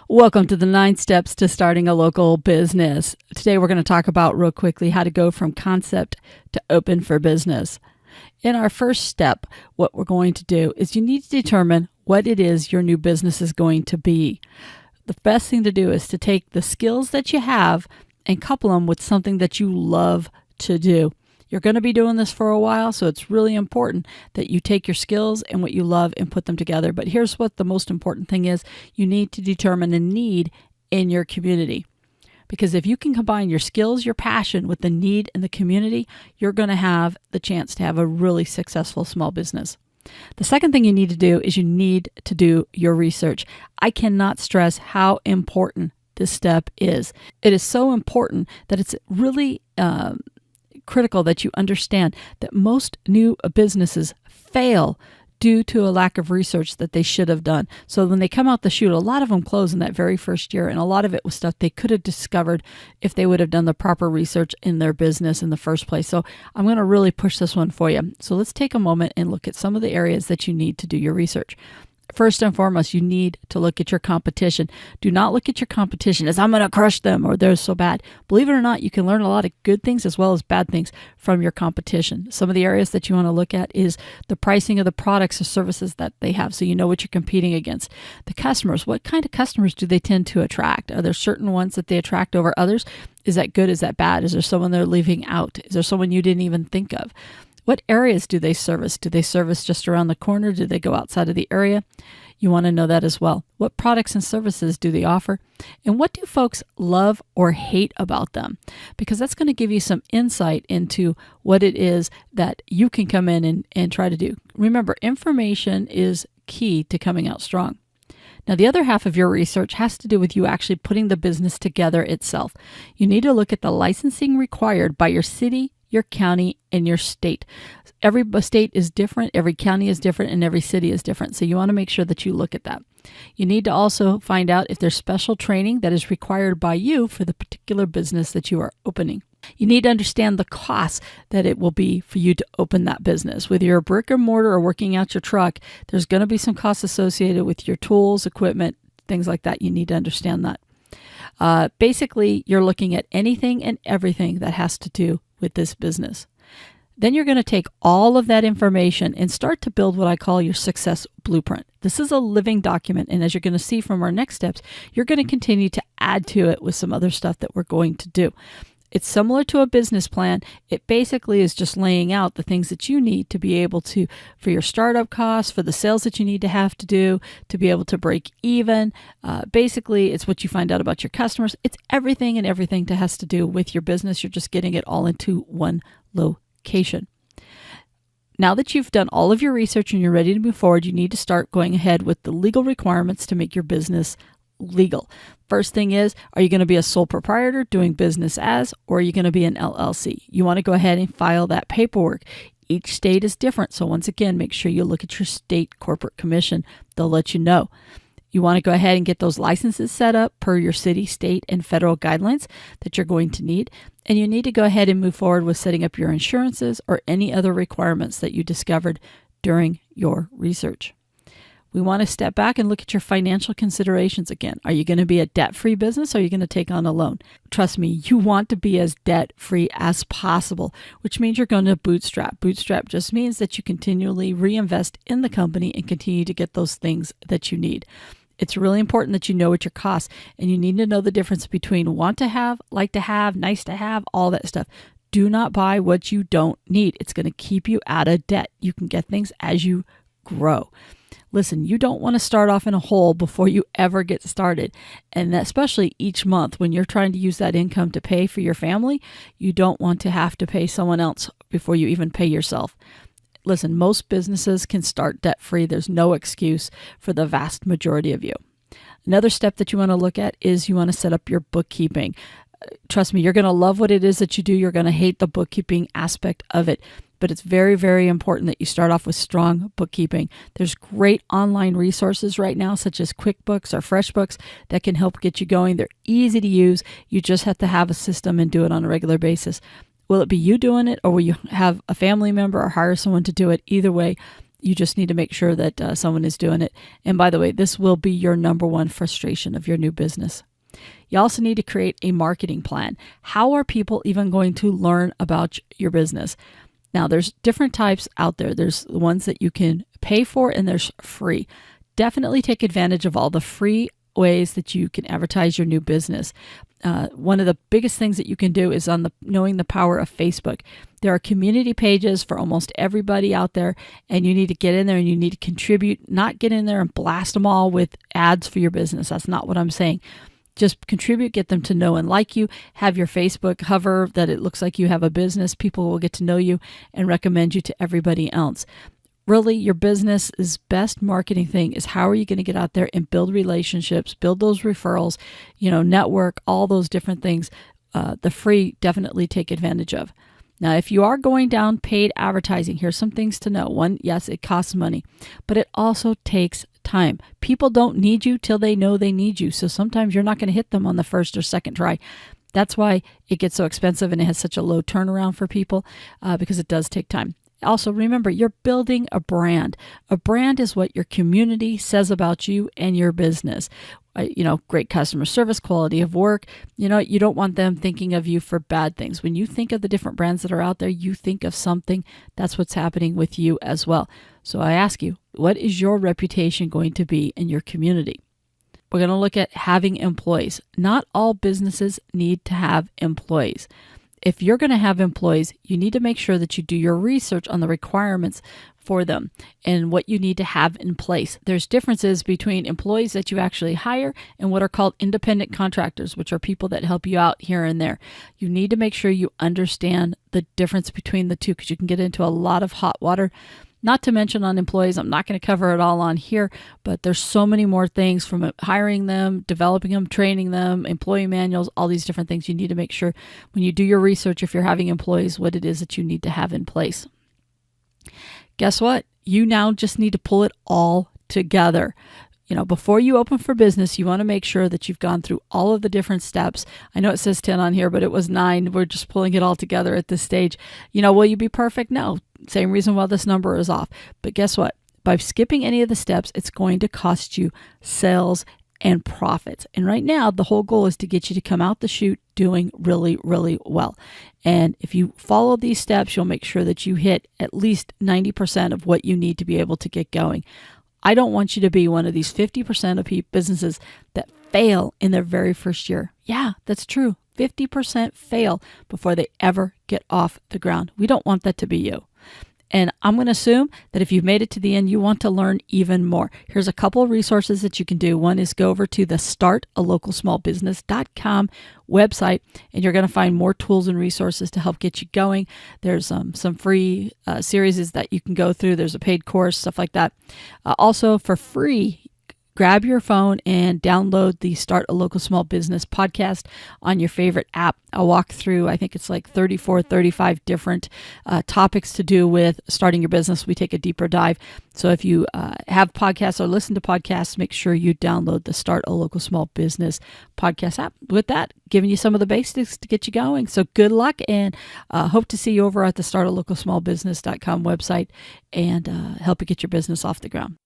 Welcome to the 9 steps to starting a local business. Today we're going to talk about real quickly how to go from concept to open for business. In our first step, what we're going to do is you need to determine what it is your new business is going to be. The best thing to do is to take the skills that you have and couple them with something that you love to do. You're going to be doing this for a while, so it's really important that you take your skills and what you love and put them together. But here's what the most important thing is. You need to determine a need in your community. Because if you can combine your skills, your passion with the need in the community, you're going to have the chance to have a really successful small business. The second thing you need to do is you need to do your research. I cannot stress how important this step is. It is so important that it's really critical that you understand that most new businesses fail due to a lack of research that they should have done. So when they come out the chute, a lot of them close in that very first year, and a lot of it was stuff they could have discovered if they would have done the proper research in their business in the first place. So I'm going to really push this one for you. So let's take a moment and look at some of the areas that you need to do your research. First and foremost, you need to look at your competition. Do not look at your competition as I'm going to crush them or they're so bad. Believe it or not, you can learn a lot of good things as well as bad things from your competition. Some of the areas that you want to look at is the pricing of the products or services that they have, so you know what you're competing against. The customers, what kind of customers do they tend to attract? Are there certain ones that they attract over others? Is that good? Is that bad? Is there someone they're leaving out? Is there someone you didn't even think of? What areas do they service? Do they service just around the corner? Do they go outside of the area? You want to know that as well. What products and services do they offer? And what do folks love or hate about them? Because that's going to give you some insight into what it is that you can come in and try to do. Remember, information is key to coming out strong. Now, the other half of your research has to do with you actually putting the business together itself. You need to look at the licensing required by your city, your county, and your state. Every state is different, every county is different, and every city is different. So you want to make sure that you look at that. You need to also find out if there's special training that is required by you for the particular business that you are opening. You need to understand the costs that it will be for you to open that business. Whether you're a brick or mortar or working out your truck, there's going to be some costs associated with your tools, equipment, things like that. You need to understand that. Basically, you're looking at anything and everything that has to do with this business. Then you're going to take all of that information and start to build what I call your success blueprint. This is a living document, and as you're going to see from our next steps, you're going to continue to add to it with some other stuff that we're going to do. It's similar to a business plan. It basically is just laying out the things that you need to be able to, for your startup costs, for the sales that you need to have to do, to be able to break even. Basically, it's what you find out about your customers. It's everything and everything that has to do with your business. You're just getting it all into one location. Now that you've done all of your research and you're ready to move forward, you need to start going ahead with the legal requirements to make your business legal. First thing is, are you going to be a sole proprietor doing business as, or are you going to be an LLC? You want to go ahead and file that paperwork. Each state is different. So once again, make sure you look at your state corporate commission. They'll let you know. You want to go ahead and get those licenses set up per your city, state, and federal guidelines that you're going to need. And you need to go ahead and move forward with setting up your insurances or any other requirements that you discovered during your research. We want to step back and look at your financial considerations again. Are you going to be a debt-free business, or are you going to take on a loan? Trust me, you want to be as debt-free as possible, which means you're going to bootstrap. Bootstrap just means that you continually reinvest in the company and continue to get those things that you need. It's really important that you know what your costs, and you need to know the difference between want to have, like to have, nice to have, all that stuff. Do not buy what you don't need. It's going to keep you out of debt. You can get things as you grow. Listen, you don't want to start off in a hole before you ever get started. And especially each month when you're trying to use that income to pay for your family, you don't want to have to pay someone else before you even pay yourself. Listen, most businesses can start debt-free. There's no excuse for the vast majority of you. Another step that you want to look at is you want to set up your bookkeeping. Trust me, you're going to love what it is that you do. You're going to hate the bookkeeping aspect of it. But it's very, very important that you start off with strong bookkeeping. There's great online resources right now, such as QuickBooks or FreshBooks, that can help get you going. They're easy to use. You just have to have a system and do it on a regular basis. Will it be you doing it, or will you have a family member or hire someone to do it? Either way, You just need to make sure that someone is doing it. And by the way, this will be your number one frustration of your new business. You also need to create a marketing plan. How are people even going to learn about your business? Now, there's different types out there. There's the ones that you can pay for, and there's free. Definitely take advantage of all the free ways that you can advertise your new business. One of the biggest things that you can do is knowing the power of Facebook. There are community pages for almost everybody out there, and you need to get in there and you need to contribute, not get in there and blast them all with ads for your business. That's not what I'm saying. Just contribute, get them to know and like you. Have your Facebook hover that it looks like you have a business. People will get to know you and recommend you to everybody else. Really, your business's best marketing thing is how are you going to get out there and build relationships, build those referrals, network, all those different things. The free, definitely take advantage of. Now, if you are going down paid advertising, here's some things to know. One, yes, it costs money, but it also takes time. People don't need you till they know they need you. So sometimes you're not going to hit them on the first or second try. That's why it gets so expensive and it has such a low turnaround for people because it does take time. Also, remember, you're building a brand. A brand is what your community says about you and your business. Great customer service, quality of work. You don't want them thinking of you for bad things. When you think of the different brands that are out there, you think of something. That's what's happening with you as well. So I ask you, what is your reputation going to be in your community? We're going to look at having employees. Not all businesses need to have employees. If you're going to have employees, you need to make sure that you do your research on the requirements for them and what you need to have in place. There's differences between employees that you actually hire and what are called independent contractors, which are people that help you out here and there. You need to make sure you understand the difference between the two because you can get into a lot of hot water. Not to mention on employees, I'm not going to cover it all on here, but there's so many more things from hiring them, developing them, training them, employee manuals, all these different things. You need to make sure when you do your research, if you're having employees, what it is that you need to have in place. Guess what? You now just need to pull it all together. Before you open for business, you want to make sure that you've gone through all of the different steps. I know it says 10 on here, but it was 9. We're just pulling it all together at this stage. Will you be perfect? No. Same reason why this number is off. But guess what? By skipping any of the steps, it's going to cost you sales and profits. And right now, the whole goal is to get you to come out the chute doing really, really well. And if you follow these steps, you'll make sure that you hit at least 90% of what you need to be able to get going. I don't want you to be one of these 50% of businesses that fail in their very first year. Yeah, that's true. 50% fail before they ever get off the ground. We don't want that to be you. And I'm going to assume that if you've made it to the end, you want to learn even more. Here's a couple of resources that you can do. One is go over to the startalocalsmallbusiness.com website, and you're going to find more tools and resources to help get you going. There's some free series that you can go through. There's a paid course, stuff like that. Also, for free, grab your phone and download the Start a Local Small Business podcast on your favorite app. I'll walk through, I think it's like 34, 35 different topics to do with starting your business. We take a deeper dive. So if you have podcasts or listen to podcasts, make sure you download the Start a Local Small Business podcast app. With that, giving you some of the basics to get you going. So good luck, and hope to see you over at the startalocalsmallbusiness.com website and help you get your business off the ground.